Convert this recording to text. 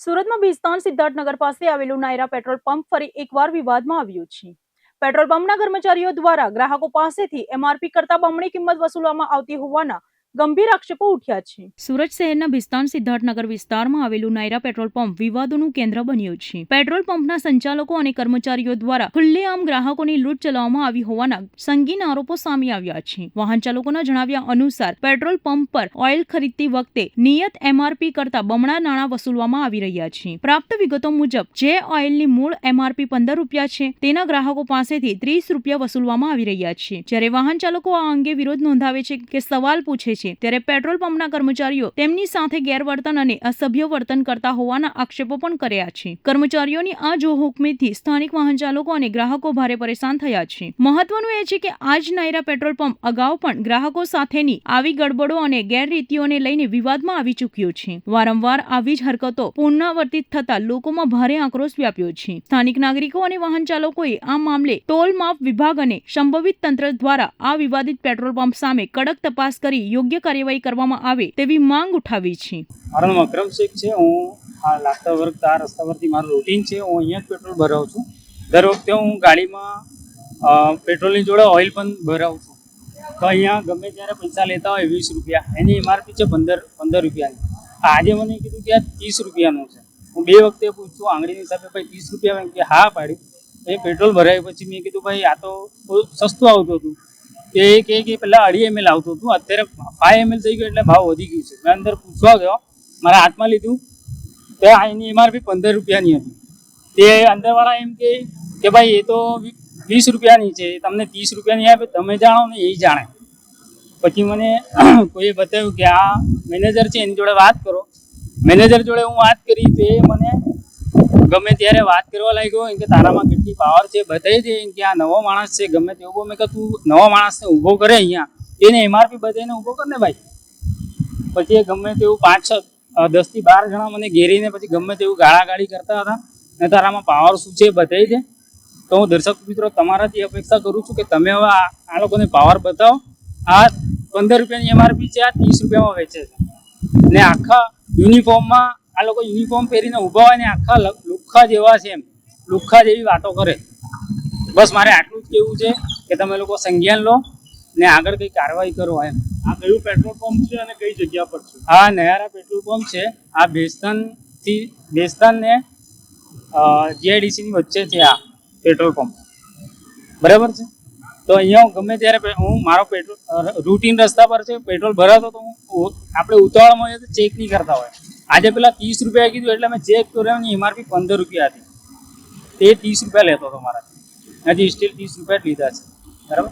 સુરતમાં ભીસ્તાન સિદ્ધાર્થનગર પાસે આવેલું નાયરા પેટ્રોલ પંપ ફરી એકવાર વિવાદમાં આવ્યું છે। પેટ્રોલ પંપના કર્મચારીઓ દ્વારા ગ્રાહકો પાસેથી એમઆરપી કરતા બમણી કિંમત વસૂલવામાં આવતી હોવાના ગંભીર આક્ષેપો ઉઠ્યા છે। સુરત શહેરના ભીસ્તાન સિદ્ધાર્થનગર વિસ્તારમાં આવેલું નાયરા પેટ્રોલ પંપ વિવાદોનું કેન્દ્ર બન્યું છે। પેટ્રોલ પંપના સંચાલકો અને કર્મચારીઓ દ્વારા ખુલ્લેઆમ ગ્રાહકોની લૂંટ ચલાવવામાં આવી હોવાના સંગીન આરોપો સામે આવ્યા છે। વાહન ચાલકોના જણાવ્યા અનુસાર પેટ્રોલ પંપ પર ઓઇલ ખરીદતી વખતે નિયત એમઆરપી કરતા બમણા નાણાં વસૂલવામાં આવી રહ્યા છે। પ્રાપ્ત વિગતો મુજબ જે ઓઇલની મૂળ એમઆરપી 15 રૂપિયા છે તેના ગ્રાહકો પાસેથી 30 રૂપિયા વસૂલવામાં આવી રહ્યા છે। જ્યારે વાહન ચાલકો આ અંગે વિરોધ નોંધાવે છે કે સવાલ પૂછે છે ત્યારે પેટ્રોલ પંપના કર્મચારીઓ તેમની સાથે ગેરવર્તન અને અસભ્ય વર્તન કરતા હોવાના આક્ષેપો પણ કર્યા છે। કર્મચારીઓની આ જોહુકમીથી સ્થાનિક વાહન ચાલકો અને ગ્રાહકો ભારે પરેશાન થયા છે। મહત્વનું એ છે કે આજ નાયરા પેટ્રોલ પંપ અગાઉ પણ ગ્રાહકો સાથેની આવી ગડબડો અને ગેરરીતિઓને લઈને વિવાદમાં આવી ચૂક્યો છે। વારંવાર આવી જ હરકતો પુનરાવર્તિત થતા લોકોમાં ભારે આક્રોશ વ્યાપ્યો છે। સ્થાનિક નાગરિકો અને વાહન ચાલકોએ આ મામલે ટોલ માફ વિભાગ અને સંભવિત તંત્ર દ્વારા આ વિવાદિત પેટ્રોલ પંપ સામે કડક તપાસ કરી યોગ્ય કાર્યવાહી કરવામાં આવે તેવી માંગ ઉઠાવી છે। મારું નામ અકરમ શેખ છે। હું આ લાગતા વર્ગ આ રસ્તા પરથી મારું રૂટીન છે। હું અહીંયા જ પેટ્રોલ ભરાવું છું। દર વખતે હું ગાડીમાં પેટ્રોલની જોડે ઓઇલ પણ ભરાવું છું। તો અહીંયા ગમે ત્યારે પૈસા લેતા હોય 20 રૂપિયા, એની એમઆરપી છે 15 રૂપિયાની। આજે મને કીધું કે આ 30 રૂપિયાનું છે। હું 2 વખતે પૂછ્યું આંગળીની હિસાબે ભાઈ 30 રૂપિયા, કે હા પાડી। એ પેટ્રોલ ભરાયું પછી મેં કીધું ભાઈ આ તો સસ્તું આવતું હતું। કે પહેલાં 2.5 ml આવતું હતું, અત્યારે 5 ml થઈ ગયું એટલે ભાવ વધી ગયું છે। મેં અંદર પૂછવા ગયો, મારા હાથમાં લીધું તો એની એમઆરપી 15 રૂપિયાની હતી। તે અંદરવાળા એમ કે ભાઈ એ તો 20 રૂપિયાની છે, તમને 30 રૂપિયાની આપે, તમે જાણો ને એ જાણે। પછી મને કોઈએ બતાવ્યું કે આ મેનેજર છે, એની જોડે વાત કરો। મેનેજર જોડે હું વાત કરી તો એ મને ગમે ત્યારે વાત કરવા લાગ્યો કે તારામાં કેટલી પાવર છે બતાવી દે, કે આ નવો માણસ છે ગમે તેવું। મેં કહ્યું તું નવા માણસને ઊભો કરે અહીંયા, એને એમઆરપી બતાવીને ઊભો કર ને ભાઈ। પછી એ ગમે તેવું 5, 10 થી 12 જણા મને ઘેરીને પછી ગમે તેવું ગાળાગાળી કરતા હતા ને તારામાં પાવર શું છે બતાવી દે। તો હું દર્શક મિત્રો તમારાથી અપેક્ષા કરું છું કે તમે હવે આ લોકોને પાવર બતાવો। આ 15 રૂપિયાની એમઆરપી છે, આ 30 રૂપિયામાં વેચે છે ને આખા યુનિફોર્મમાં આ લોકો યુનિફોર્મ પહેરીને ઊભા હોય ને આખા લુખ્ખા જેવા છે, એમ લુખ્ખા જેવી વાતો કરે। બસ મારે આટલું જ કહેવું છે કે તમે લોકો સંજ્ઞાન લો ને આગળ કંઈ કાર્યવાહી કરો એમ। આ કયું પેટ્રોલ પંપ છે અને કઈ જગ્યા પર છે? આ નયારા પેટ્રોલ પંપ છે। આ ભેસ્તાન ને જીઆઈડીસીની વચ્ચે છે આ પેટ્રોલ પંપ, બરાબર છે। તો અહીંયા ગમે ત્યારે હું મારો પેટ્રોલ રૂટીન રસ્તા પર છે, પેટ્રોલ ભરાતો તો હું આપણે ઉતાવળમાં હોય તો ચેક નહીં કરતા હોય। આજે પેલા 30 રૂપિયા કીધું એટલે મેં ચેક કર્યો, એની એમઆરપી 15 રૂપિયા હતી, તે 30 રૂપિયા લેતો હતો મારાથી, હજી સ્ટીલ 30 રૂપિયા જ લીધા છે, બરાબર।